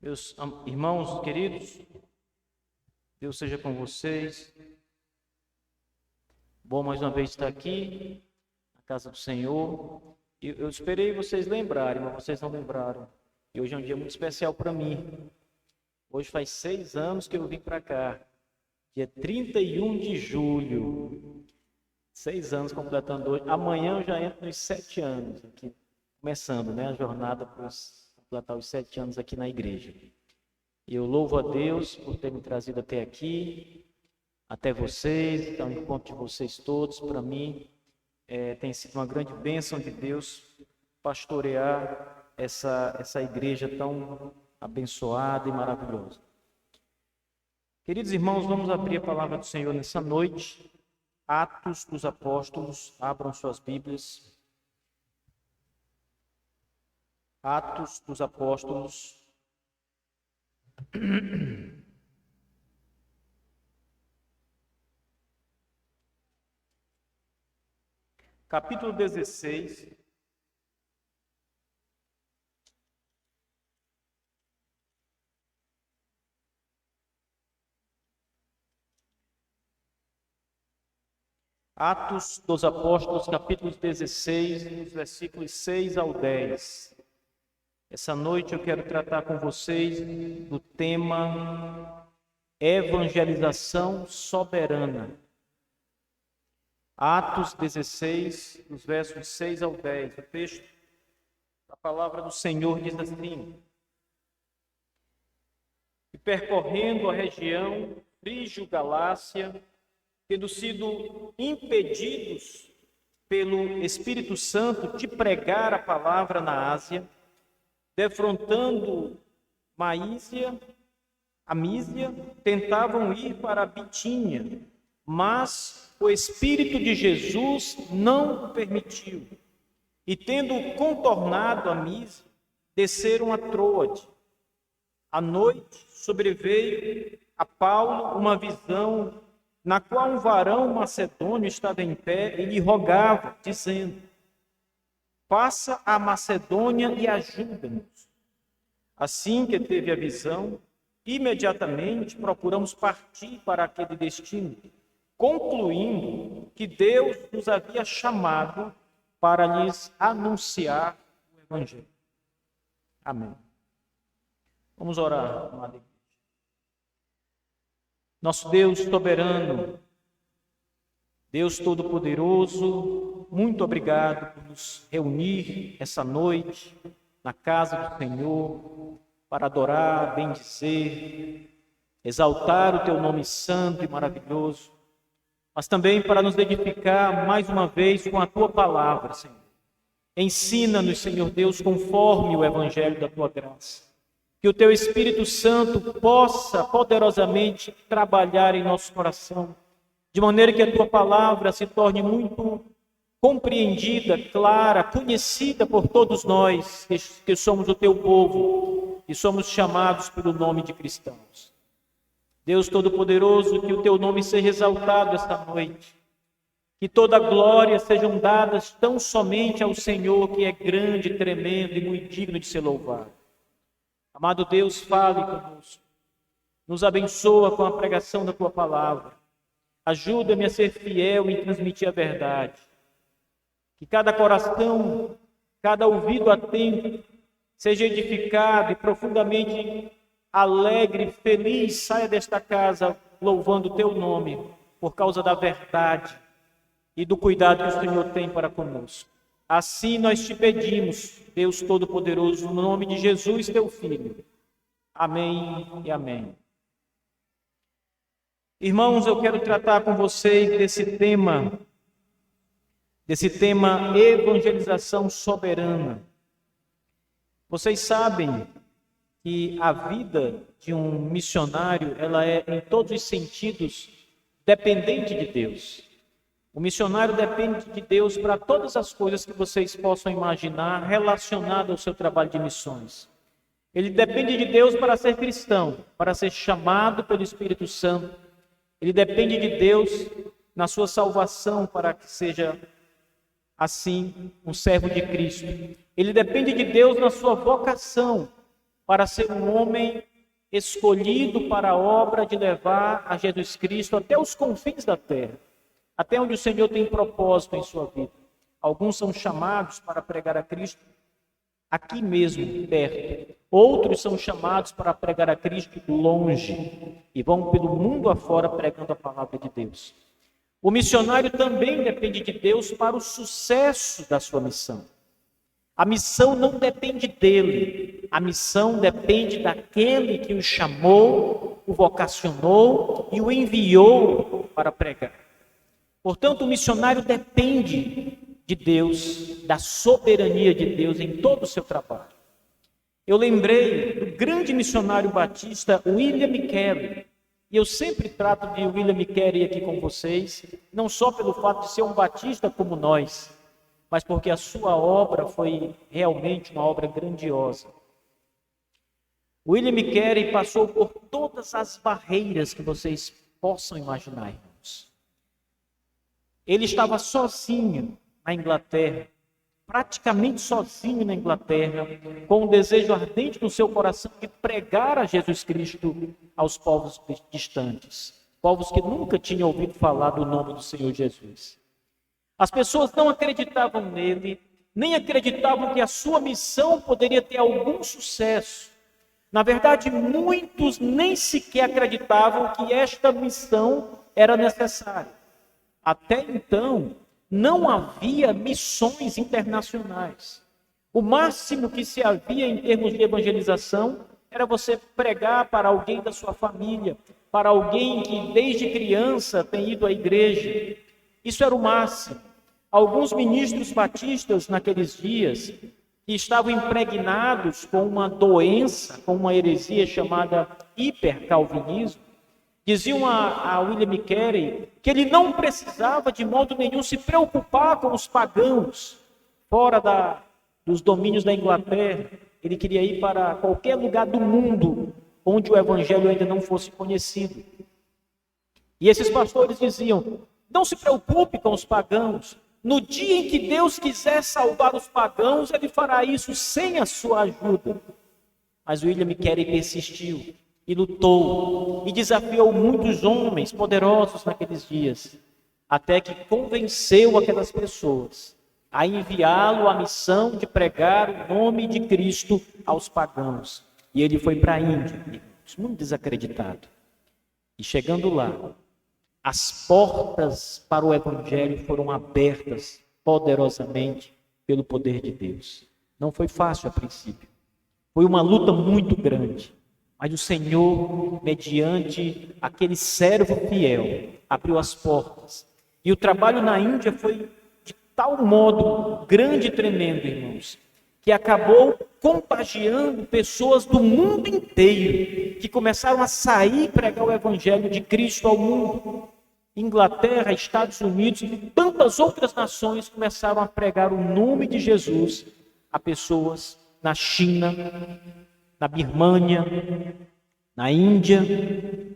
Meus irmãos queridos, Deus seja com vocês. Bom mais uma vez estar aqui, na casa do Senhor. Eu esperei vocês lembrarem, mas vocês não lembraram. E hoje é um dia muito especial para mim. Hoje faz 6 anos que eu vim para cá. Dia 31 de julho. 6 anos completando hoje. Amanhã eu já entro nos 7 anos aqui. Começando, a jornada para completar os 7 anos aqui na igreja. E eu louvo a Deus por ter me trazido até aqui, até vocês, ao encontro de vocês todos. Para mim, tem sido uma grande bênção de Deus pastorear essa igreja tão abençoada e maravilhosa. Queridos irmãos, vamos abrir a palavra do Senhor nessa noite. Atos dos Apóstolos, abram suas Bíblias. Atos dos Apóstolos, capítulo 16. Atos dos Apóstolos, capítulo 16, nos versículos 6 ao 10. Essa noite eu quero tratar com vocês do tema evangelização soberana. Atos 16, nos versos 6 ao 10. O texto, a palavra do Senhor diz assim: E percorrendo a região Frígio-Galácia, tendo sido impedidos pelo Espírito Santo de pregar a palavra na Ásia, defrontando a Mísia, tentavam ir para a Bitínia, mas o Espírito de Jesus não o permitiu. E tendo contornado a Mísia, desceram a Troade. À noite sobreveio a Paulo uma visão, na qual um varão macedônio estava em pé e lhe rogava, dizendo: Passa a Macedônia e ajuda-nos. Assim que teve a visão, imediatamente procuramos partir para aquele destino, concluindo que Deus nos havia chamado para lhes anunciar o Evangelho. Amém. Vamos orar, amada igreja. Nosso Deus soberano, Deus Todo-Poderoso, muito obrigado por nos reunir essa noite na casa do Senhor para adorar, bendizer, exaltar o Teu nome santo e maravilhoso, mas também para nos edificar mais uma vez com a Tua palavra, Senhor. Ensina-nos, Senhor Deus, conforme o Evangelho da Tua graça. Que o Teu Espírito Santo possa poderosamente trabalhar em nosso coração, de maneira que a Tua palavra se torne muito compreendida, clara, conhecida por todos nós, que somos o Teu povo e somos chamados pelo nome de cristãos. Deus Todo-Poderoso, que o Teu nome seja exaltado esta noite, que toda glória sejam dadas tão somente ao Senhor, que é grande, tremendo e muito digno de ser louvado. Amado Deus, fale conosco, nos abençoa com a pregação da Tua palavra, ajuda-me a ser fiel em transmitir a verdade, que cada coração, cada ouvido atento, seja edificado e profundamente alegre, feliz, saia desta casa louvando o Teu nome, por causa da verdade e do cuidado que o Senhor tem para conosco. Assim nós te pedimos, Deus Todo-Poderoso, no nome de Jesus, Teu Filho. Amém e amém. Irmãos, eu quero tratar com vocês desse tema evangelização soberana. Vocês sabem que a vida de um missionário, ela é, em todos os sentidos, dependente de Deus. O missionário depende de Deus para todas as coisas que vocês possam imaginar relacionadas ao seu trabalho de missões. Ele depende de Deus para ser cristão, para ser chamado pelo Espírito Santo. Ele depende de Deus na sua salvação para que seja, assim, um servo de Cristo. Ele depende de Deus na sua vocação, para ser um homem escolhido para a obra de levar a Jesus Cristo até os confins da terra, até onde o Senhor tem propósito em sua vida. Alguns são chamados para pregar a Cristo aqui mesmo, perto. Outros são chamados para pregar a Cristo longe e vão pelo mundo afora pregando a palavra de Deus. O missionário também depende de Deus para o sucesso da sua missão. A missão não depende dele, a missão depende daquele que o chamou, o vocacionou e o enviou para pregar. Portanto, o missionário depende de Deus, da soberania de Deus em todo o seu trabalho. Eu lembrei do grande missionário batista William Carey, e eu sempre trato de William Carey aqui com vocês, não só pelo fato de ser um batista como nós, mas porque a sua obra foi realmente uma obra grandiosa. William Carey passou por todas as barreiras que vocês possam imaginar, irmãos. Ele estava sozinho na Inglaterra, praticamente sozinho na Inglaterra, com um desejo ardente no seu coração de pregar a Jesus Cristo aos povos distantes, povos que nunca tinham ouvido falar do nome do Senhor Jesus. As pessoas não acreditavam nele, nem acreditavam que a sua missão poderia ter algum sucesso. Na verdade, muitos nem sequer acreditavam que esta missão era necessária. Até então, não havia missões internacionais. O máximo que se havia em termos de evangelização era você pregar para alguém da sua família, para alguém que desde criança tem ido à igreja. Isso era o máximo. Alguns ministros batistas naqueles dias, que estavam impregnados com uma doença, com uma heresia chamada hipercalvinismo, diziam a William Carey que ele não precisava de modo nenhum se preocupar com os pagãos fora dos domínios da Inglaterra. Ele queria ir para qualquer lugar do mundo onde o evangelho ainda não fosse conhecido. E esses pastores diziam: não se preocupe com os pagãos. No dia em que Deus quiser salvar os pagãos, ele fará isso sem a sua ajuda. Mas William Carey persistiu e lutou e desafiou muitos homens poderosos naqueles dias, até que convenceu aquelas pessoas a enviá-lo à missão de pregar o nome de Cristo aos pagãos. E ele foi para a Índia, muito desacreditado. E chegando lá, as portas para o evangelho foram abertas poderosamente pelo poder de Deus. Não foi fácil a princípio. Foi uma luta muito grande. Mas o Senhor, mediante aquele servo fiel, abriu as portas. E o trabalho na Índia foi de tal modo grande e tremendo, irmãos, que acabou contagiando pessoas do mundo inteiro, que começaram a sair e pregar o evangelho de Cristo ao mundo. Inglaterra, Estados Unidos e tantas outras nações começaram a pregar o nome de Jesus a pessoas na China, na Birmânia, na Índia,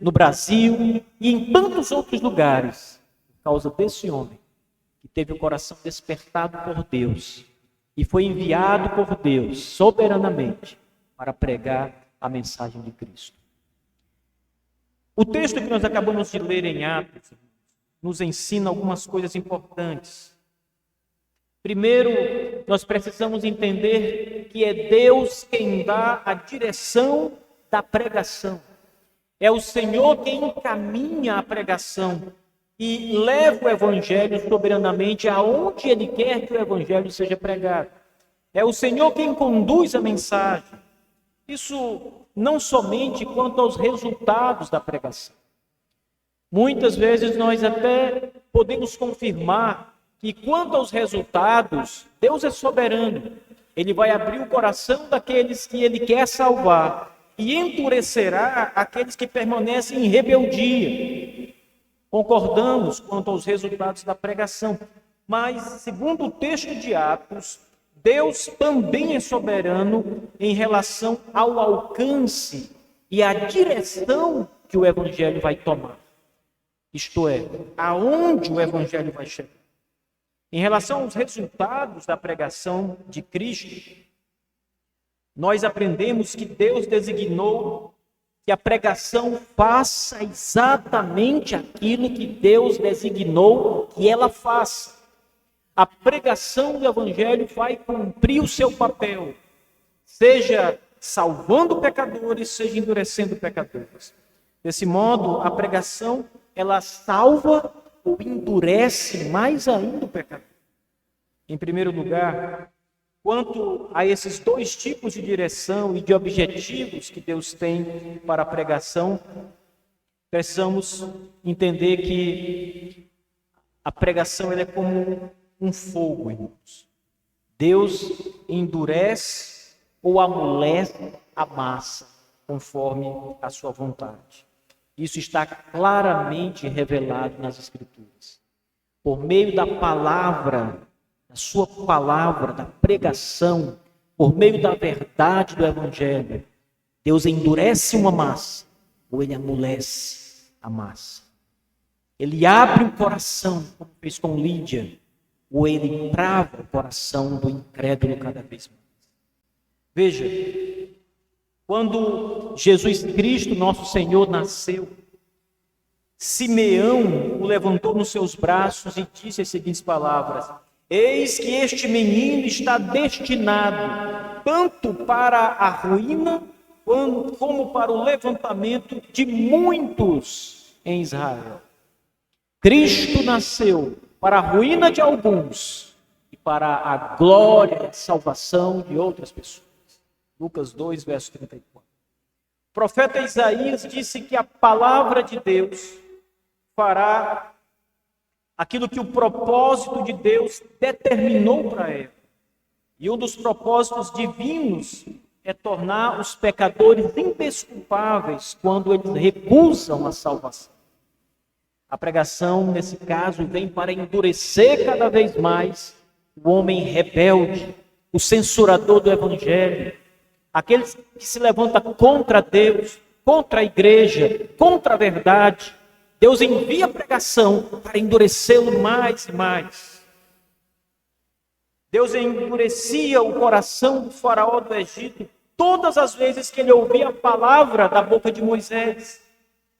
no Brasil e em tantos outros lugares, por causa desse homem que teve o coração despertado por Deus e foi enviado por Deus soberanamente para pregar a mensagem de Cristo. O texto que nós acabamos de ler em Atos nos ensina algumas coisas importantes. Primeiro, nós precisamos entender que é Deus quem dá a direção da pregação. É o Senhor quem encaminha a pregação e leva o evangelho soberanamente aonde Ele quer que o evangelho seja pregado. É o Senhor quem conduz a mensagem. Isso não somente quanto aos resultados da pregação. Muitas vezes nós até podemos confirmar que quanto aos resultados, Deus é soberano. Ele vai abrir o coração daqueles que Ele quer salvar e endurecerá aqueles que permanecem em rebeldia. Concordamos quanto aos resultados da pregação, mas, segundo o texto de Atos, Deus também é soberano em relação ao alcance e à direção que o evangelho vai tomar. Isto é, aonde o evangelho vai chegar. Em relação aos resultados da pregação de Cristo, nós aprendemos que Deus designou que a pregação faça exatamente aquilo que Deus designou que ela faça. A pregação do Evangelho vai cumprir o seu papel, seja salvando pecadores, seja endurecendo pecadores. Desse modo, a pregação, ela salva ou endurece mais ainda o pecador. Em primeiro lugar, quanto a esses dois tipos de direção e de objetivos que Deus tem para a pregação, precisamos entender que a pregação ela é como um fogo, irmãos. Deus endurece ou amolece a massa conforme a sua vontade. Isso está claramente revelado nas Escrituras. Por meio da palavra, da sua palavra, da pregação, por meio da verdade do Evangelho, Deus endurece uma massa ou ele amolece a massa. Ele abre o coração, como fez com Lídia, ou ele trava o coração do incrédulo cada vez mais. Veja, quando Jesus Cristo, nosso Senhor, nasceu, Simeão o levantou nos seus braços e disse as seguintes palavras: eis que este menino está destinado tanto para a ruína como para o levantamento de muitos em Israel. Cristo nasceu para a ruína de alguns e para a glória e salvação de outras pessoas. Lucas 2, verso 34. O profeta Isaías disse que a palavra de Deus fará aquilo que o propósito de Deus determinou para ela. E um dos propósitos divinos é tornar os pecadores indesculpáveis quando eles recusam a salvação. A pregação, nesse caso, vem para endurecer cada vez mais o homem rebelde, o censurador do Evangelho, aquele que se levanta contra Deus, contra a igreja, contra a verdade. Deus envia a pregação para endurecê-lo mais e mais. Deus endurecia o coração do faraó do Egito todas as vezes que ele ouvia a palavra da boca de Moisés.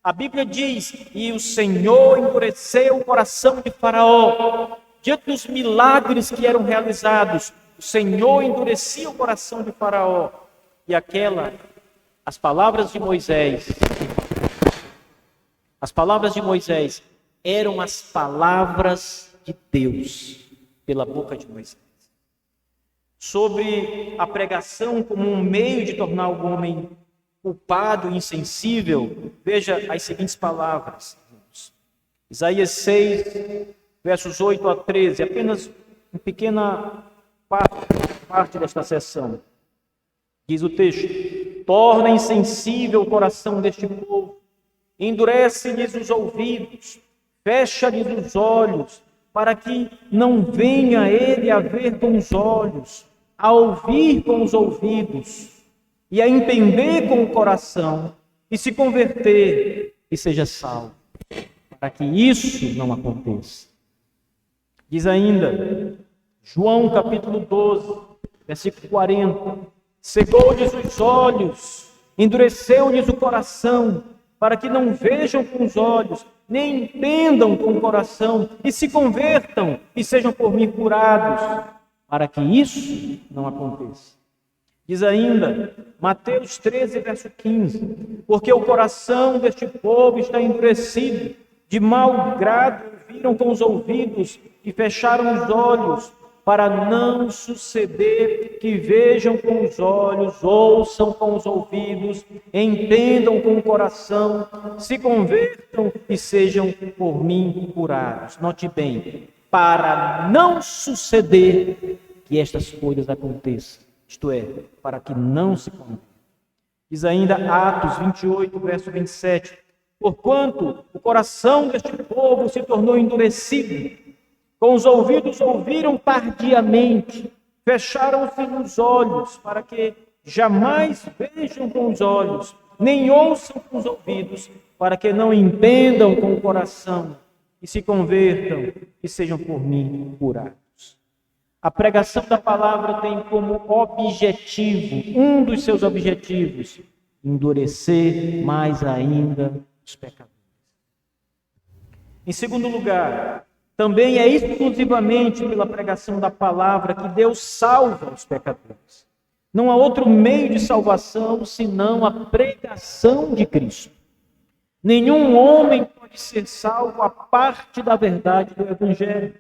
A Bíblia diz, e o Senhor endureceu o coração de Faraó. Diante dos milagres que eram realizados, o Senhor endurecia o coração de Faraó. E as palavras de Moisés eram as palavras de Deus pela boca de Moisés. Sobre a pregação como um meio de tornar o homem culpado e insensível, veja as seguintes palavras. Isaías 6, versos 8 a 13, apenas uma pequena parte desta sessão. Diz o texto: torna insensível o coração deste povo, endurece-lhes os ouvidos, fecha-lhes os olhos, para que não venha ele a ver com os olhos, a ouvir com os ouvidos, e a entender com o coração, e se converter e seja salvo, para que isso não aconteça. Diz ainda, João capítulo 12, versículo 40, cegou-lhes os olhos, endureceu-lhes o coração, para que não vejam com os olhos, nem entendam com o coração, e se convertam e sejam por mim curados, para que isso não aconteça. Diz ainda, Mateus 13, verso 15, porque o coração deste povo está endurecido, de mau grado ouviram com os ouvidos e fecharam os olhos, para não suceder que vejam com os olhos, ouçam com os ouvidos, entendam com o coração, se convertam e sejam por mim curados. Note bem, para não suceder que estas coisas aconteçam, isto é, para que não se convertam. Diz ainda Atos 28, verso 27, porquanto o coração deste povo se tornou endurecido, com os ouvidos ouviram tardiamente, fecharam-se os olhos, para que jamais vejam com os olhos, nem ouçam com os ouvidos, para que não entendam com o coração, e se convertam e sejam por mim curados. A pregação da palavra tem como objetivo, um dos seus objetivos, endurecer mais ainda os pecadores. Em segundo lugar, também é exclusivamente pela pregação da palavra que Deus salva os pecadores. Não há outro meio de salvação senão a pregação de Cristo. Nenhum homem pode ser salvo à parte da verdade do Evangelho.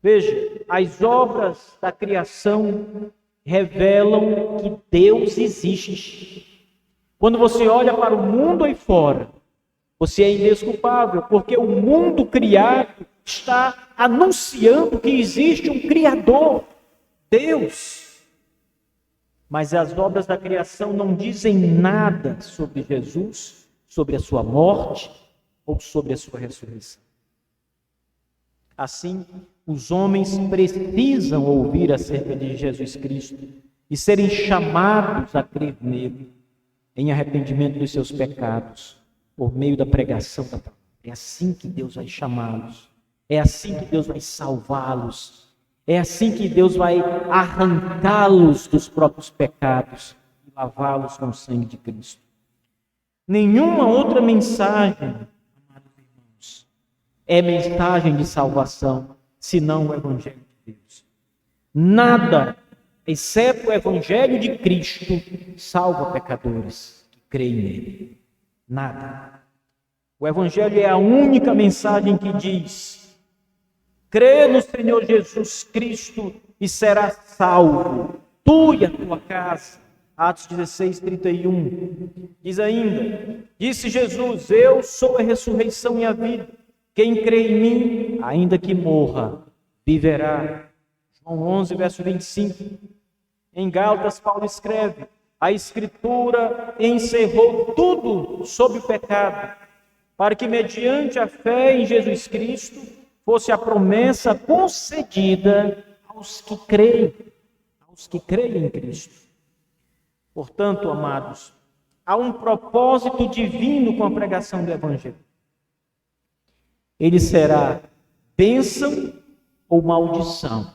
Veja, as obras da criação revelam que Deus existe. Quando você olha para o mundo aí fora, você é indesculpável, porque o mundo criado está anunciando que existe um Criador, Deus. Mas as obras da criação não dizem nada sobre Jesus, sobre a sua morte ou sobre a sua ressurreição. Assim, os homens precisam ouvir acerca de Jesus Cristo e serem chamados a crer nele em arrependimento dos seus pecados por meio da pregação da palavra. É assim que Deus vai chamá-los. É assim que Deus vai salvá-los. É assim que Deus vai arrancá-los dos próprios pecados e lavá-los com o sangue de Cristo. Nenhuma outra mensagem, amados irmãos, é mensagem de salvação, senão o Evangelho de Deus. Nada, exceto o Evangelho de Cristo, salva pecadores que creem nele. Nada. O Evangelho é a única mensagem que diz: crê no Senhor Jesus Cristo e serás salvo, tu e a tua casa. Atos 16, 31. Diz ainda: disse Jesus, eu sou a ressurreição e a vida. Quem crê em mim, ainda que morra, viverá. João 11, verso 25. Em Gálatas, Paulo escreve: a Escritura encerrou tudo sobre o pecado, para que mediante a fé em Jesus Cristo fosse a promessa concedida aos que creem em Cristo. Portanto, amados, há um propósito divino com a pregação do Evangelho. Ele será bênção ou maldição,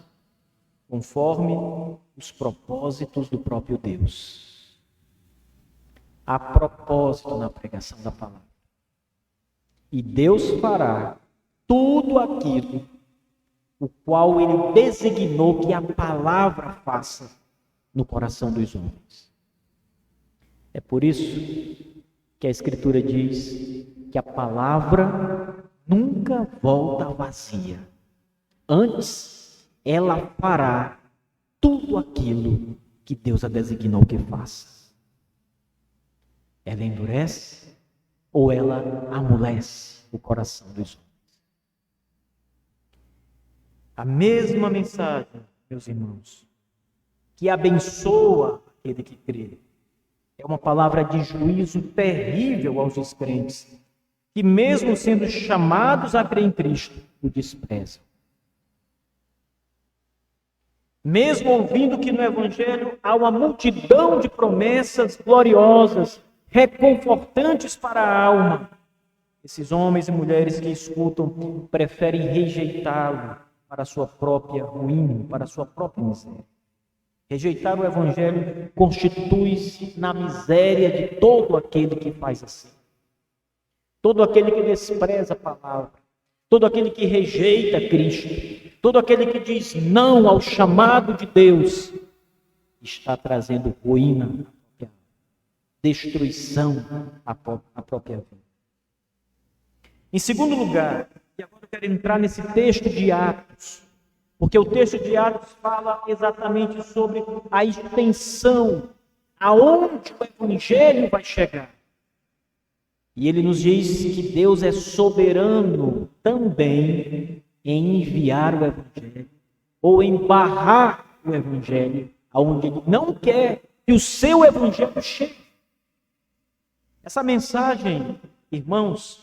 conforme os propósitos do próprio Deus. Há propósito na pregação da palavra. E Deus fará tudo aquilo o qual Ele designou que a palavra faça no coração dos homens. É por isso que a Escritura diz que a palavra nunca volta vazia. Antes, ela fará tudo aquilo que Deus a designou que faça. Ela endurece ou ela amolece o coração dos homens. A mesma mensagem, meus irmãos, que abençoa aquele que crê, é uma palavra de juízo terrível aos descrentes, que mesmo sendo chamados a crer em Cristo, o desprezam. Mesmo ouvindo que no Evangelho há uma multidão de promessas gloriosas, reconfortantes para a alma, esses homens e mulheres que escutam preferem rejeitá-lo para a sua própria ruína, para a sua própria miséria. Rejeitar o Evangelho constitui-se na miséria de todo aquele que faz assim. Todo aquele que despreza a palavra, todo aquele que rejeita Cristo, todo aquele que diz não ao chamado de Deus, está trazendo ruína, destruição à própria vida. Em segundo lugar, e agora eu quero entrar nesse texto de Atos, porque o texto de Atos fala exatamente sobre a extensão, aonde o Evangelho vai chegar. E ele nos diz que Deus é soberano também em enviar o Evangelho, ou em barrar o Evangelho, aonde ele não quer que o seu Evangelho chegue. Essa mensagem, irmãos,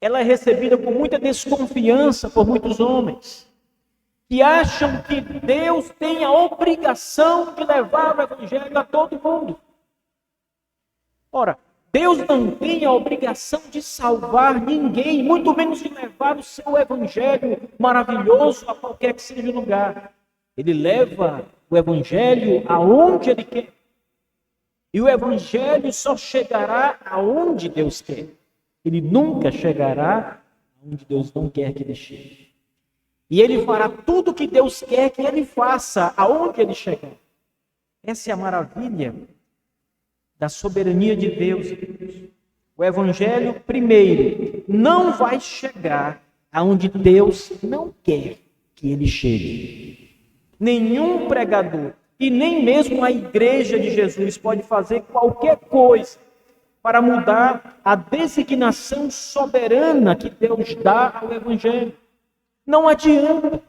ela é recebida com muita desconfiança por muitos homens, que acham que Deus tem a obrigação de levar o Evangelho a todo mundo. Ora, Deus não tem a obrigação de salvar ninguém, muito menos de levar o seu evangelho maravilhoso a qualquer que seja o lugar. Ele leva o evangelho aonde ele quer. E o evangelho só chegará aonde Deus quer. Ele nunca chegará aonde Deus não quer que ele chegue. E ele fará tudo o que Deus quer que ele faça, aonde ele chegar. Essa é a maravilha da soberania de Deus. O evangelho, primeiro, não vai chegar aonde Deus não quer que ele chegue. Nenhum pregador e nem mesmo a igreja de Jesus pode fazer qualquer coisa para mudar a designação soberana que Deus dá ao evangelho. Não adianta.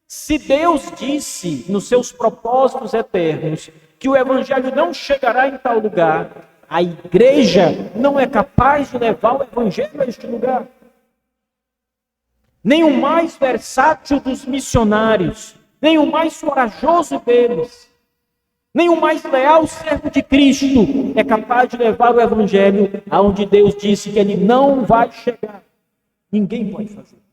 Se Deus disse nos seus propósitos eternos que o evangelho não chegará em tal lugar, a igreja não é capaz de levar o evangelho a este lugar. Nem o mais versátil dos missionários, nem o mais corajoso deles, nem o mais leal servo de Cristo é capaz de levar o evangelho aonde Deus disse que ele não vai chegar. Ninguém pode fazer isso.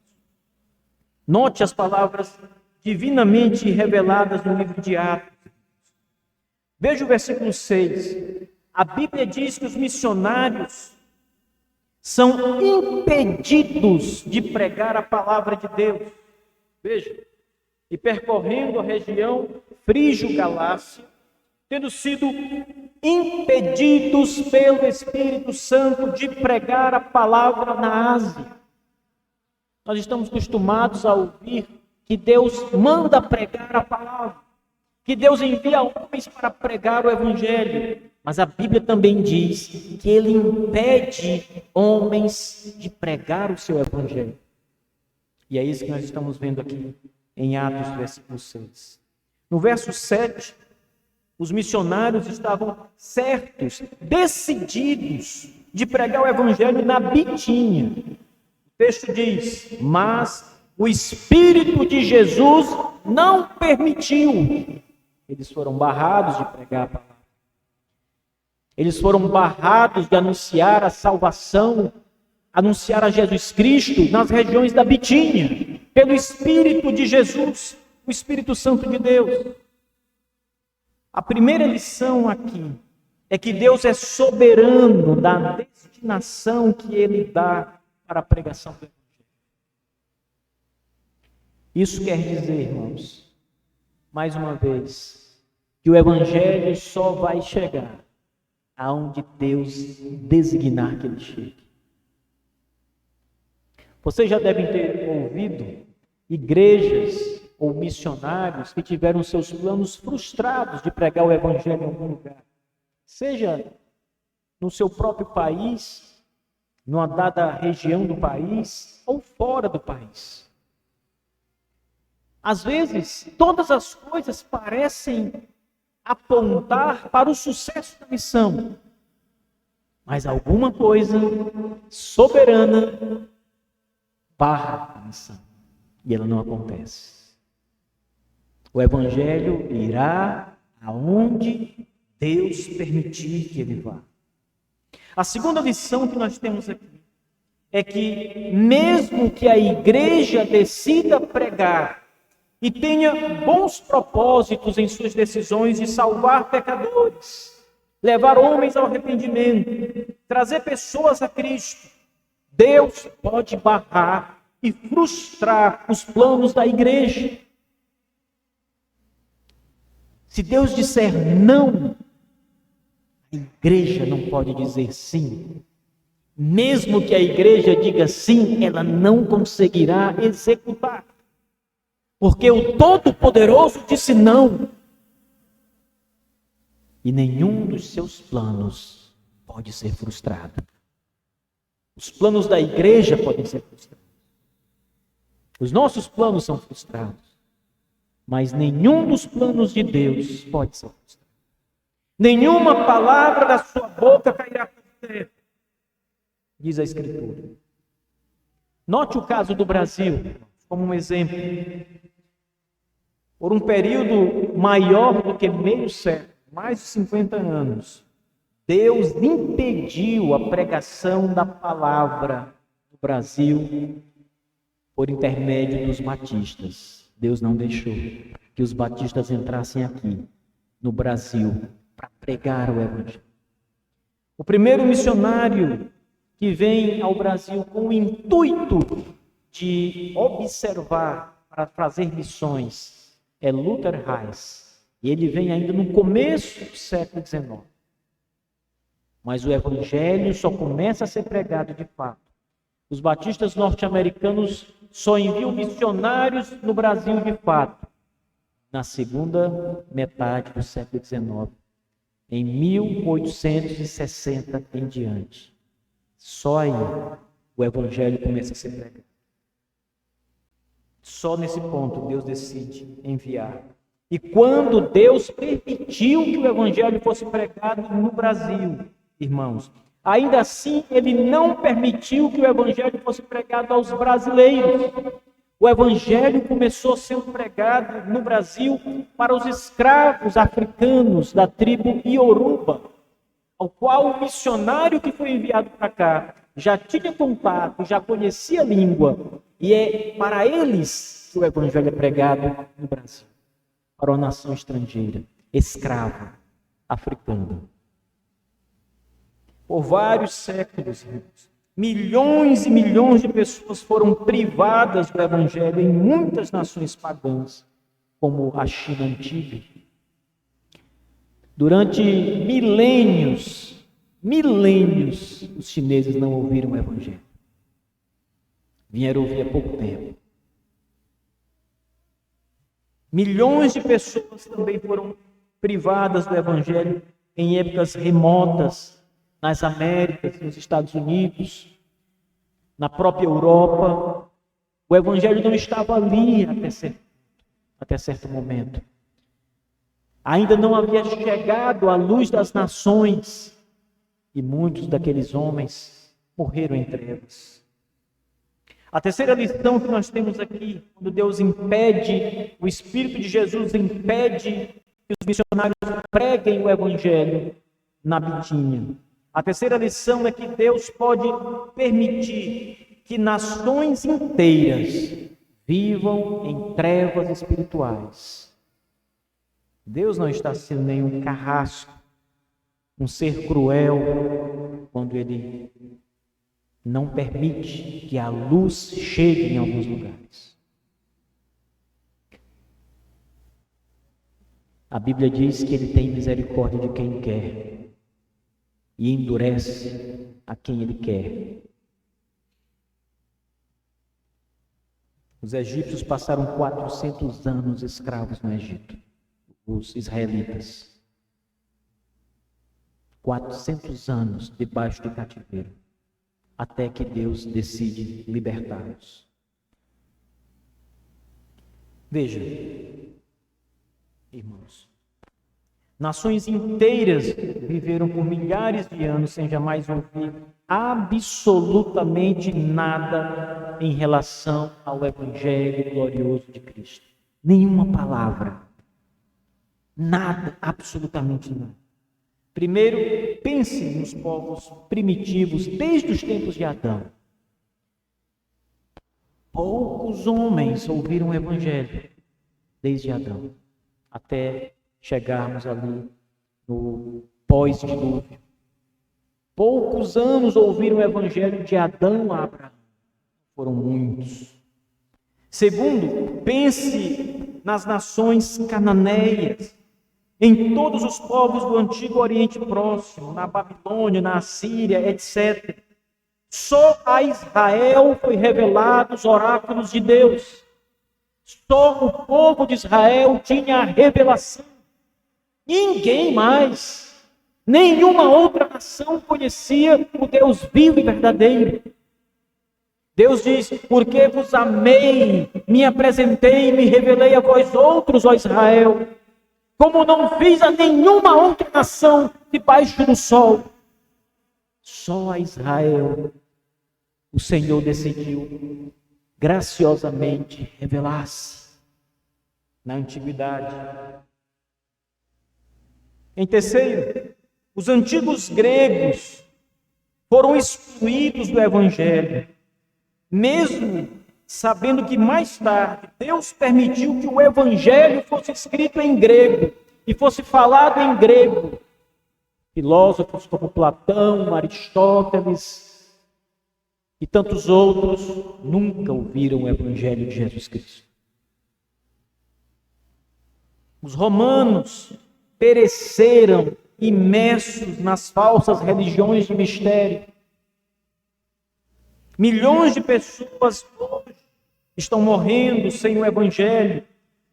Note as palavras divinamente reveladas no livro de Atos. Veja o versículo 6. A Bíblia diz que os missionários são impedidos de pregar a palavra de Deus. Veja. E percorrendo a região Frígio-Galácia, tendo sido impedidos pelo Espírito Santo de pregar a palavra na Ásia. Nós estamos acostumados a ouvir que Deus manda pregar a palavra, que Deus envia homens para pregar o evangelho, mas a Bíblia também diz que ele impede homens de pregar o seu evangelho. E é isso que nós estamos vendo aqui em Atos, versículo 6. No verso 7, os missionários estavam certos, decididos de pregar o evangelho na Bitínia. O texto diz: mas o Espírito de Jesus não permitiu. Eles foram barrados de pregar a palavra. Eles foram barrados de anunciar a salvação, anunciar a Jesus Cristo nas regiões da Bitínia, pelo Espírito de Jesus, o Espírito Santo de Deus. A primeira lição aqui é que Deus é soberano da destinação que ele dá para a pregação do Evangelho. Isso quer dizer, irmãos, mais uma vez, que o Evangelho só vai chegar aonde Deus designar que ele chegue. Vocês já devem ter ouvido igrejas ou missionários que tiveram seus planos frustrados de pregar o Evangelho em algum lugar. Seja no seu próprio país, numa dada região do país, ou fora do país. Às vezes, todas as coisas parecem apontar para o sucesso da missão, mas alguma coisa soberana barra a missão, e ela não acontece. O Evangelho irá aonde Deus permitir que ele vá. A segunda lição que nós temos aqui é que, mesmo que a igreja decida pregar e tenha bons propósitos em suas decisões de salvar pecadores, levar homens ao arrependimento, trazer pessoas a Cristo, Deus pode barrar e frustrar os planos da igreja. Se Deus disser não, a igreja não pode dizer sim. Mesmo que a igreja diga sim, ela não conseguirá executar. Porque o Todo-Poderoso disse não. E nenhum dos seus planos pode ser frustrado. Os planos da igreja podem ser frustrados. Os nossos planos são frustrados. Mas nenhum dos planos de Deus pode ser frustrado. Nenhuma palavra da sua boca cairá por terra, diz a Escritura. Note o caso do Brasil como um exemplo. Por um período maior do que meio século, mais de 50 anos, Deus impediu a pregação da palavra no Brasil por intermédio dos batistas. Deus não deixou que os batistas entrassem aqui no Brasil para pregar o Evangelho. O primeiro missionário que vem ao Brasil com o intuito de observar para fazer missões é Luther Reis. E ele vem ainda no começo do século XIX. Mas o Evangelho só começa a ser pregado de fato. Os batistas norte-americanos só enviam missionários no Brasil de fato na segunda metade do século XIX, em 1860 em diante. Só aí o Evangelho começa a ser pregado. Só nesse ponto Deus decide enviar. E quando Deus permitiu que o Evangelho fosse pregado no Brasil, irmãos, ainda assim Ele não permitiu que o Evangelho fosse pregado aos brasileiros. O Evangelho começou sendo pregado no Brasil para os escravos africanos da tribo Ioruba, ao qual o missionário que foi enviado para cá já tinha contato, já conhecia a língua, e é para eles que o Evangelho é pregado no Brasil, para uma nação estrangeira, escrava, africana. Por vários séculos, irmãos, milhões e milhões de pessoas foram privadas do Evangelho em muitas nações pagãs, como a China antiga. Durante milênios, os chineses não ouviram o Evangelho. Vieram ouvir há pouco tempo. Milhões de pessoas também foram privadas do Evangelho em épocas remotas, nas Américas, nos Estados Unidos, na própria Europa. O Evangelho não estava ali até certo momento. Ainda não havia chegado à luz das nações, e muitos daqueles homens morreram em trevas. A terceira lição que nós temos aqui, quando Deus impede, o Espírito de Jesus impede que os missionários preguem o Evangelho na Bitínia. A terceira lição é que Deus pode permitir que nações inteiras vivam em trevas espirituais. Deus não está sendo nenhum carrasco, um ser cruel, quando Ele não permite que a luz chegue em alguns lugares. A Bíblia diz que Ele tem misericórdia de quem quer e endurece a quem Ele quer. Os egípcios passaram 400 anos escravos no Egito, os israelitas. 400 anos debaixo do cativeiro, até que Deus decide libertá-los. Veja, irmãos, nações inteiras viveram por milhares de anos sem jamais ouvir absolutamente nada em relação ao Evangelho glorioso de Cristo. Nenhuma palavra. Nada, absolutamente nada. Primeiro, pense nos povos primitivos, desde os tempos de Adão. Poucos homens ouviram o Evangelho, desde Adão, até chegarmos ali no pós-dilúvio. Poucos anos ouviram o Evangelho de Adão a Abraão. Foram muitos. Segundo, pense nas nações cananeias, em todos os povos do Antigo Oriente Próximo, na Babilônia, na Assíria, etc. Só a Israel foi revelado os oráculos de Deus. Só o povo de Israel tinha a revelação. Ninguém mais, nenhuma outra nação conhecia o Deus vivo e verdadeiro. Deus diz: porque vos amei, me apresentei e me revelei a vós outros, ó Israel, como não fiz a nenhuma outra nação debaixo do sol. Só a Israel o Senhor decidiu graciosamente revelar-se na antiguidade. Em terceiro, Os antigos gregos foram excluídos do Evangelho, mesmo sabendo que mais tarde Deus permitiu que o Evangelho fosse escrito em grego e fosse falado em grego. Filósofos como Platão, Aristóteles e tantos outros nunca ouviram o Evangelho de Jesus Cristo. Os romanos pereceram imersos nas falsas religiões de mistério. Milhões de pessoas hoje estão morrendo sem o Evangelho,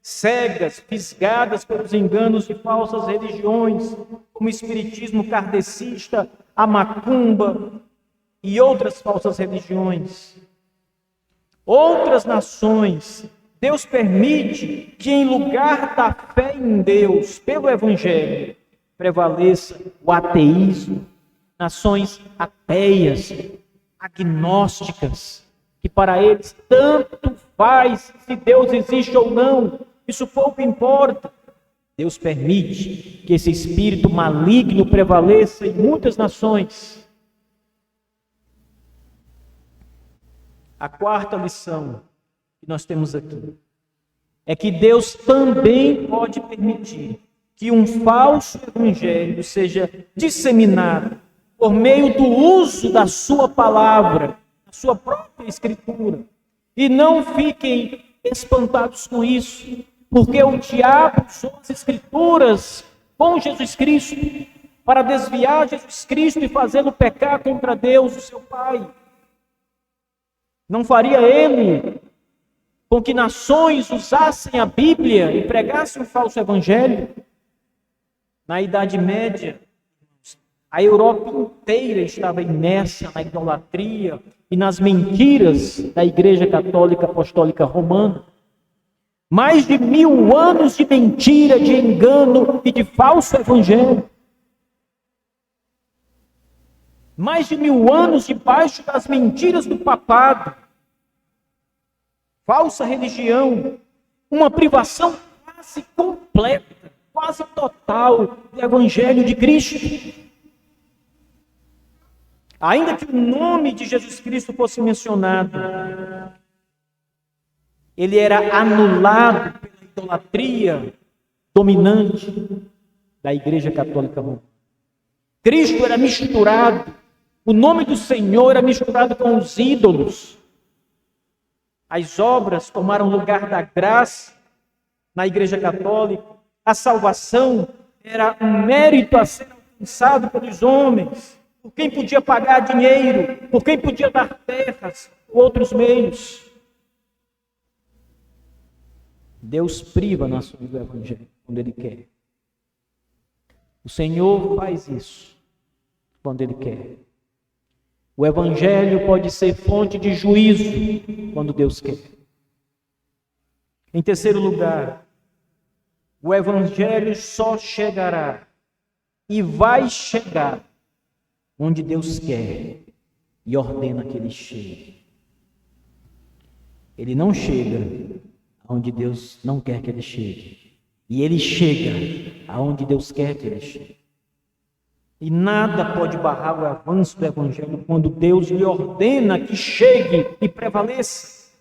cegas, fisgadas pelos enganos de falsas religiões, como o espiritismo kardecista, a macumba e outras falsas religiões. Outras nações, Deus permite que em lugar da fé em Deus, pelo Evangelho, prevaleça o ateísmo, nações ateias, agnósticas, que para eles tanto faz se Deus existe ou não, isso pouco importa. Deus permite que esse espírito maligno prevaleça em muitas nações. A quarta lição que nós temos aqui é que Deus também pode permitir que um falso evangelho seja disseminado por meio do uso da sua palavra, da sua própria escritura. E não fiquem espantados com isso, porque o diabo usou as escrituras com Jesus Cristo para desviar Jesus Cristo e fazê-lo pecar contra Deus, o seu Pai. Não faria ele com que nações usassem a Bíblia e pregassem um falso evangelho? Na Idade Média, a Europa inteira estava imersa na idolatria e nas mentiras da Igreja Católica Apostólica Romana. Mais de 1000 anos de mentira, de engano e de falso evangelho. Mais de 1000 anos debaixo das mentiras do papado. Falsa religião. Uma privação quase completa, quase total do Evangelho de Cristo. Ainda que o nome de Jesus Cristo fosse mencionado, ele era anulado pela idolatria dominante da Igreja Católica Romana. Cristo era misturado, o nome do Senhor era misturado com os ídolos. As obras tomaram lugar da graça na Igreja Católica. A salvação era um mérito a ser alcançado pelos homens, por quem podia pagar dinheiro, por quem podia dar terras, outros meios. Deus priva nações do Evangelho quando Ele quer. O Senhor faz isso quando Ele quer. O Evangelho pode ser fonte de juízo quando Deus quer. Em terceiro lugar, o Evangelho só chegará e vai chegar onde Deus quer e ordena que ele chegue. Ele não chega aonde Deus não quer que ele chegue. E ele chega aonde Deus quer que ele chegue. E nada pode barrar o avanço do Evangelho quando Deus lhe ordena que chegue e prevaleça.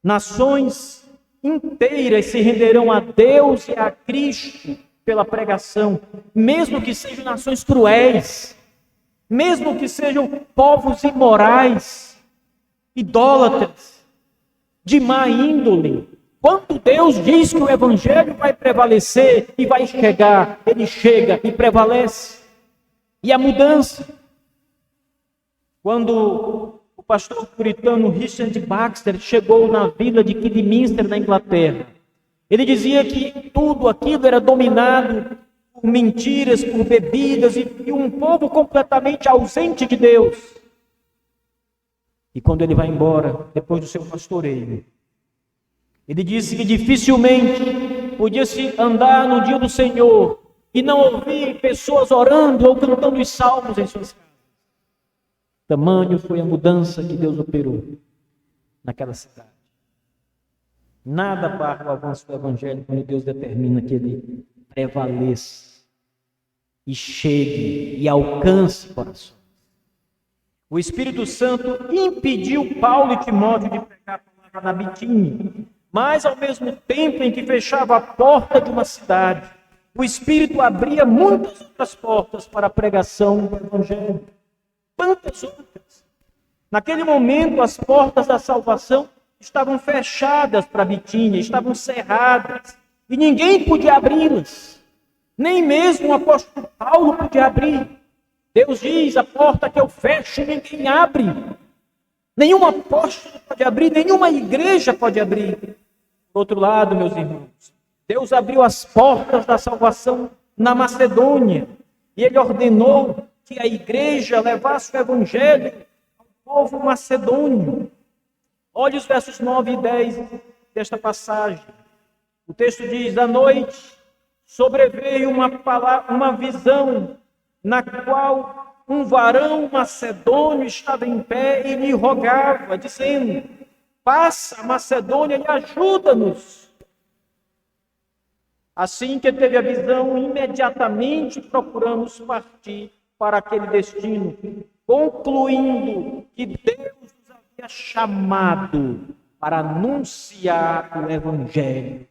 Nações inteiras se renderão a Deus e a Cristo pela pregação, mesmo que sejam nações cruéis, mesmo que sejam povos imorais, idólatras, de má índole. Quando Deus diz que o Evangelho vai prevalecer e vai chegar, ele chega e prevalece. E a mudança, quando o pastor puritano Richard Baxter chegou na vila de Kidderminster, na Inglaterra, ele dizia que tudo aquilo era dominado por mentiras, por bebidas e um povo completamente ausente de Deus. E quando ele vai embora, depois do seu pastoreio, ele disse que dificilmente podia-se andar no dia do Senhor e não ouvir pessoas orando ou cantando os salmos em suas casas. Tamanho foi a mudança que Deus operou naquela cidade. Nada barra o avanço do Evangelho quando Deus determina que ele prevaleça. e chegue e alcance corações. O Espírito Santo impediu Paulo e Timóteo de pregar a palavra na Bitínia, mas ao mesmo tempo em que fechava a porta de uma cidade, o Espírito abria muitas outras portas para a pregação do Evangelho. Quantas outras? Naquele momento, as portas da salvação estavam fechadas para a Bitínia, estavam cerradas, e ninguém podia abri-las. Nem mesmo o apóstolo Paulo podia abrir. Deus diz, a porta que eu fecho, ninguém abre. Nenhum apóstolo pode abrir, nenhuma igreja pode abrir. Por outro lado, meus irmãos, Deus abriu as portas da salvação na Macedônia, e Ele ordenou que a igreja levasse o Evangelho ao povo macedônio. Olhe os versos 9 e 10 desta passagem. O texto diz, à noite sobreveio uma visão, na qual um varão macedônio estava em pé e lhe rogava, dizendo, passa a Macedônia e ajuda-nos. Assim que teve a visão, imediatamente procuramos partir para aquele destino, concluindo que Deus nos havia chamado para anunciar o Evangelho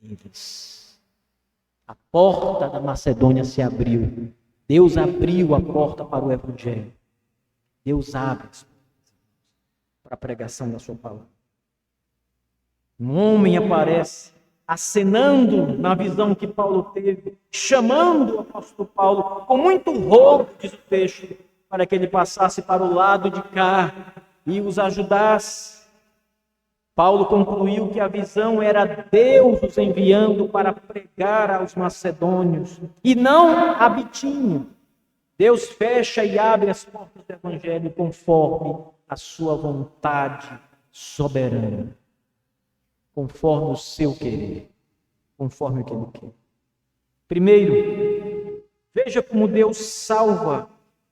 a eles. A porta da Macedônia se abriu. Deus abriu a porta para o Evangelho. Deus abre para a pregação da sua palavra. Um homem aparece, acenando na visão que Paulo teve, chamando o apóstolo Paulo, com muito rogo, diz o texto, para que ele passasse para o lado de cá e os ajudasse. Paulo concluiu que a visão era Deus os enviando para pregar aos macedônios, e não a Bitínia. Deus fecha e abre as portas do Evangelho conforme a sua vontade soberana, conforme o seu querer, conforme o que Ele quer. Primeiro, veja como Deus salva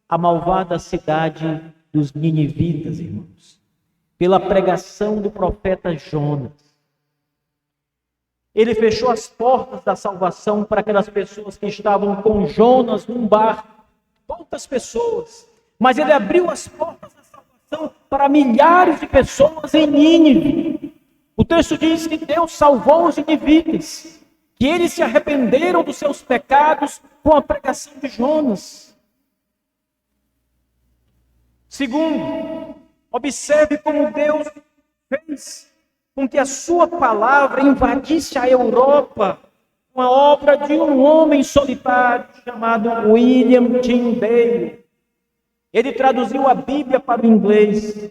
a malvada cidade dos ninivitas, irmãos, pela pregação do profeta Jonas. Ele fechou as portas da salvação para aquelas pessoas que estavam com Jonas num barco, poucas pessoas, mas ele abriu as portas da salvação para milhares de pessoas em Nínive. O texto diz que Deus salvou os ninivitas, que eles se arrependeram dos seus pecados com a pregação de Jonas. Segundo, observe como Deus fez com que a sua palavra invadisse a Europa, com a obra de um homem solitário chamado William Tyndale. Ele traduziu a Bíblia para o inglês,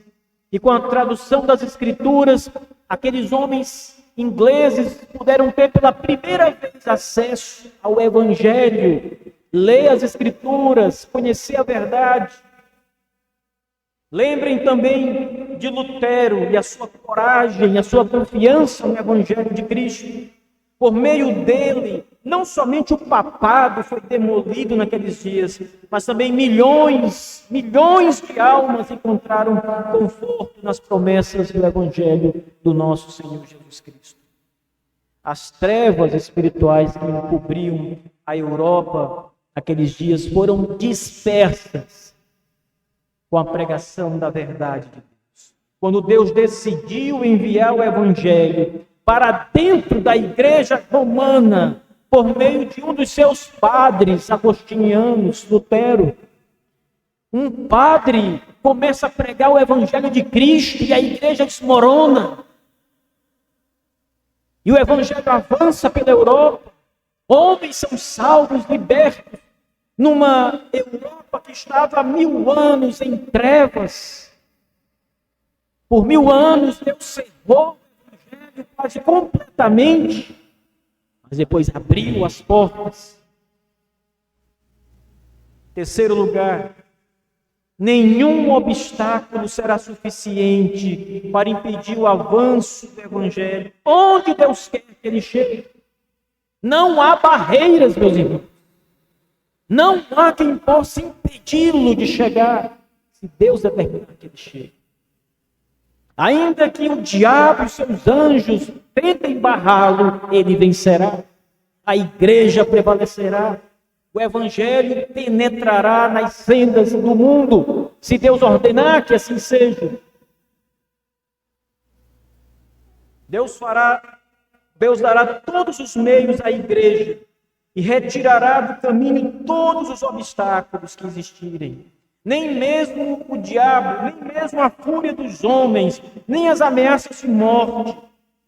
e com a tradução das Escrituras, aqueles homens ingleses puderam ter pela primeira vez acesso ao Evangelho, ler as Escrituras, conhecer a verdade. Lembrem também de Lutero e a sua coragem, a sua confiança no Evangelho de Cristo. Por meio dele, não somente o papado foi demolido naqueles dias, mas também milhões de almas encontraram conforto nas promessas do Evangelho do nosso Senhor Jesus Cristo. As trevas espirituais que encobriam a Europa naqueles dias foram dispersas com a pregação da verdade de Deus. Quando Deus decidiu enviar o Evangelho para dentro da igreja romana, por meio de um dos seus padres agostinianos, Lutero, um padre começa a pregar o Evangelho de Cristo e a igreja desmorona. E o Evangelho avança pela Europa. Homens são salvos, libertos, numa Europa que estava há 1000 anos em trevas. Por 1000 anos, Deus cerrou o Evangelho quase completamente, mas depois abriu as portas. Terceiro lugar, nenhum obstáculo será suficiente para impedir o avanço do Evangelho, onde Deus quer que ele chegue. Não há barreiras, meus irmãos. Não há quem possa impedi-lo de chegar, se Deus determinar que ele chegue. Ainda que o diabo e seus anjos tentem barrá-lo, ele vencerá. A igreja prevalecerá. O Evangelho penetrará nas sendas do mundo, se Deus ordenar que assim seja. Deus dará todos os meios à igreja e retirará do caminho todos os obstáculos que existirem. Nem mesmo o diabo, nem mesmo a fúria dos homens, nem as ameaças de morte,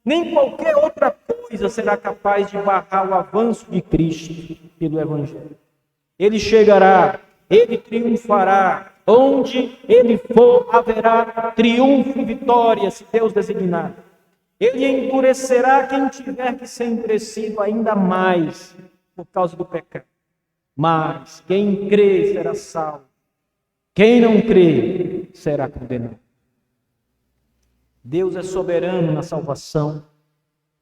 nem qualquer outra coisa será capaz de barrar o avanço de Cristo pelo Evangelho. Ele chegará, ele triunfará. Onde ele for, haverá triunfo e vitória, se Deus designar. Ele endurecerá quem tiver que ser endurecido ainda mais por causa do pecado. Mas quem crê será salvo. Quem não crê será condenado. Deus é soberano na salvação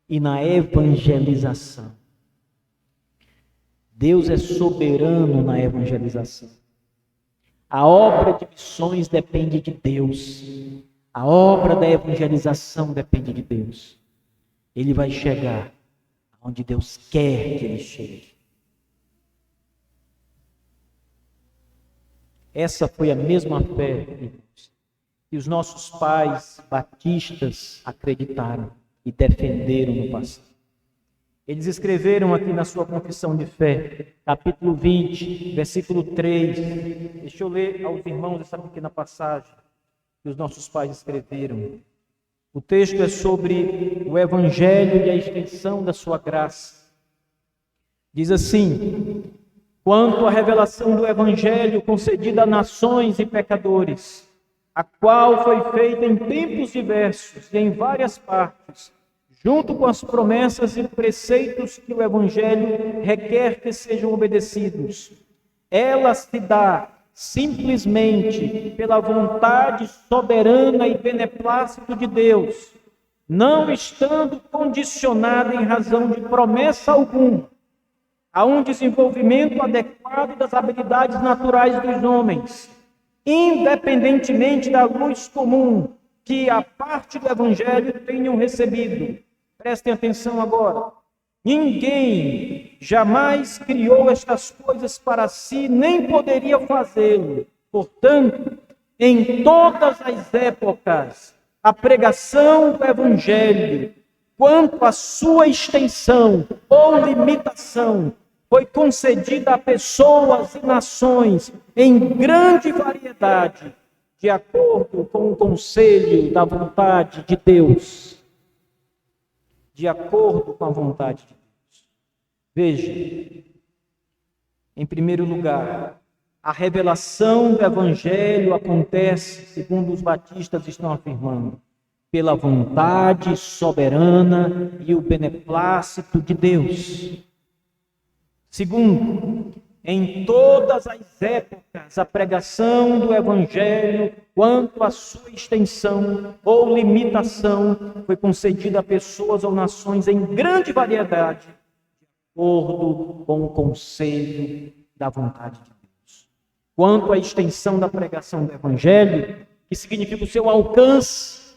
e na evangelização. Deus é soberano na evangelização. A obra de missões depende de Deus. A obra da evangelização depende de Deus. Ele vai chegar onde Deus quer que ele chegue. Essa foi a mesma fé, irmãos, que os nossos pais batistas acreditaram e defenderam no passado. Eles escreveram aqui na sua confissão de fé, capítulo 20, versículo 3. Deixa eu ler aos irmãos essa pequena passagem que os nossos pais escreveram. O texto é sobre o Evangelho e a extensão da sua graça. Diz assim: quanto à revelação do Evangelho concedida a nações e pecadores, a qual foi feita em tempos diversos e em várias partes, junto com as promessas e preceitos que o Evangelho requer que sejam obedecidos. Ela se dá simplesmente pela vontade soberana e beneplácito de Deus, não estando condicionada em razão de promessa alguma a um desenvolvimento adequado das habilidades naturais dos homens, independentemente da luz comum que a parte do Evangelho tenham recebido. Prestem atenção agora. Ninguém jamais criou estas coisas para si, nem poderia fazê-lo. Portanto, em todas as épocas, a pregação do Evangelho, quanto à sua extensão ou limitação, foi concedida a pessoas e nações em grande variedade, de acordo com o conselho da vontade de Deus. De acordo com a vontade de Deus. Veja, em primeiro lugar, a revelação do Evangelho acontece, segundo os batistas estão afirmando, pela vontade soberana e o beneplácito de Deus. Segundo, em todas as épocas, a pregação do Evangelho, quanto à sua extensão ou limitação, foi concedida a pessoas ou nações em grande variedade, de acordo com o conselho da vontade de Deus. Quanto à extensão da pregação do Evangelho, que significa o seu alcance,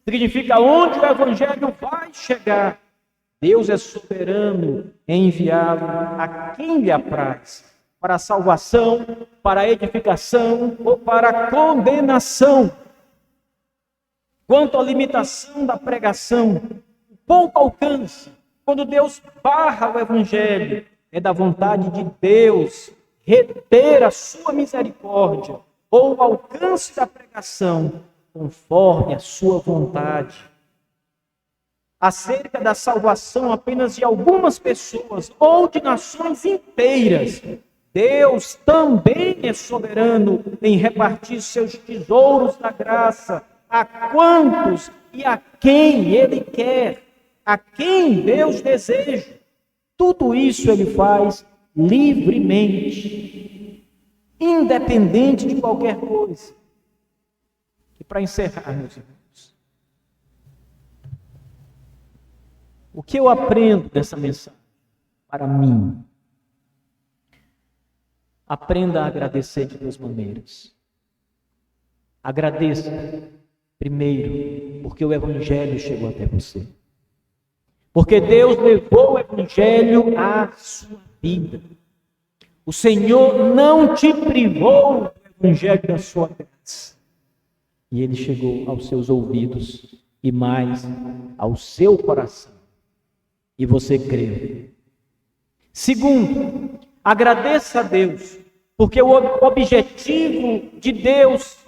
significa onde o Evangelho vai chegar. Deus é soberano em enviá-lo a quem lhe apraz, para a salvação, para a edificação ou para a condenação. Quanto à limitação da pregação, o pouco alcance, quando Deus barra o Evangelho, é da vontade de Deus reter a sua misericórdia ou o alcance da pregação, conforme a sua vontade. Acerca da salvação apenas de algumas pessoas ou de nações inteiras, Deus também é soberano em repartir seus tesouros da graça a quantos e a quem Ele quer, a quem Deus deseja. Tudo isso Ele faz livremente, independente de qualquer coisa. E para encerrar, meus irmãos, o que eu aprendo dessa mensagem para mim? Aprenda a agradecer de duas maneiras. Agradeça, primeiro, porque o Evangelho chegou até você. Porque Deus levou o Evangelho à sua vida. O Senhor não te privou do evangelho da sua graça. E ele chegou aos seus ouvidos e mais ao seu coração. E você creu. Segundo, agradeça a Deus, porque o objetivo de Deus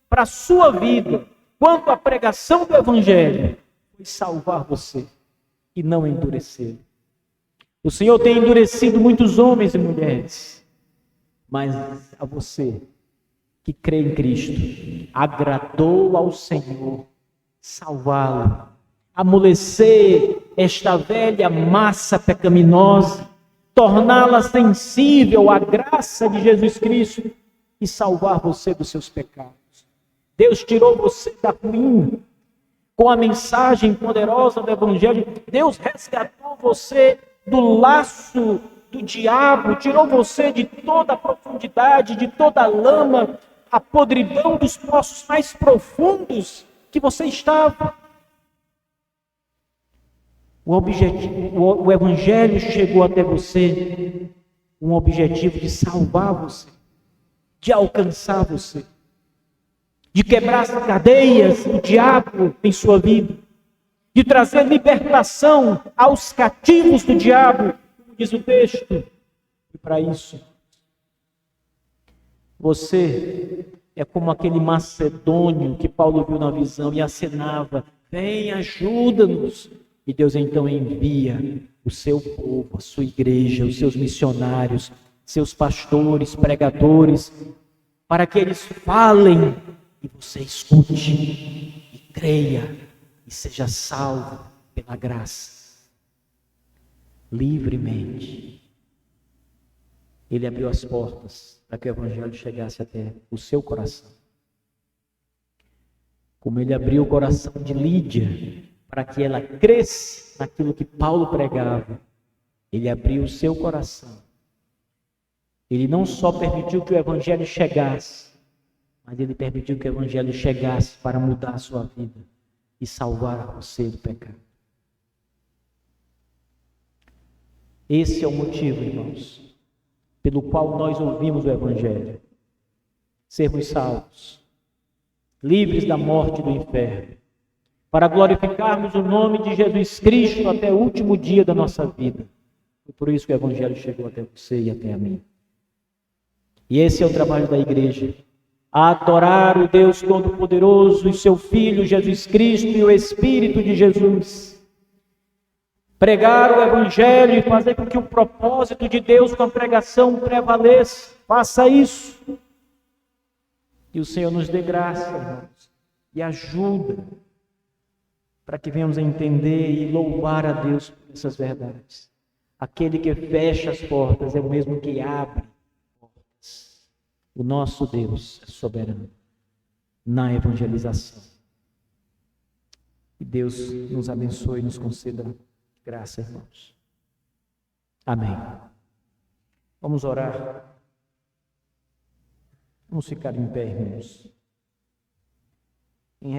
para a sua vida, quanto à pregação do evangelho, foi salvar você e não endurecer. O Senhor tem endurecido muitos homens e mulheres, mas a você que crê em Cristo, agradou ao Senhor salvá-lo, amolecer esta velha massa pecaminosa, torná-la sensível à graça de Jesus Cristo e salvar você dos seus pecados. Deus tirou você da ruína com a mensagem poderosa do Evangelho. Deus resgatou você do laço do diabo, tirou você de toda a profundidade, de toda a lama, a podridão dos poços mais profundos que você estava. O Evangelho chegou até você com o objetivo de salvar você, de alcançar você, de quebrar as cadeias do diabo em sua vida, de trazer libertação aos cativos do diabo, como diz o texto. E para isso, você é como aquele macedônio que Paulo viu na visão e acenava: vem, ajuda-nos. E Deus então envia o seu povo, a sua igreja, os seus missionários, seus pastores, pregadores, para que eles falem e você escute e creia e seja salvo pela graça, livremente. Ele abriu as portas para que o evangelho chegasse até o seu coração. Como ele abriu o coração de Lídia para que ela cresça naquilo que Paulo pregava, ele abriu o seu coração. Ele não só permitiu que o evangelho chegasse, mas ele permitiu que o evangelho chegasse para mudar a sua vida e salvar você do pecado. Esse é o motivo, irmãos, pelo qual nós ouvimos o evangelho. Sermos salvos, livres da morte e do inferno, para glorificarmos o nome de Jesus Cristo até o último dia da nossa vida. Foi por isso que o evangelho chegou até você e até a mim. E esse é o trabalho da igreja: adorar o Deus Todo-Poderoso e seu Filho Jesus Cristo e o Espírito de Jesus. Pregar o evangelho e fazer com que o propósito de Deus com a pregação prevaleça. Faça isso. E o Senhor nos dê graça, irmãos, e ajuda para que venhamos a entender e louvar a Deus por essas verdades. Aquele que fecha as portas é o mesmo que abre portas. O nosso Deus é soberano na evangelização. E Deus nos abençoe e nos conceda graça, irmãos. Amém. Vamos orar. Vamos ficar em pé, irmãos. Em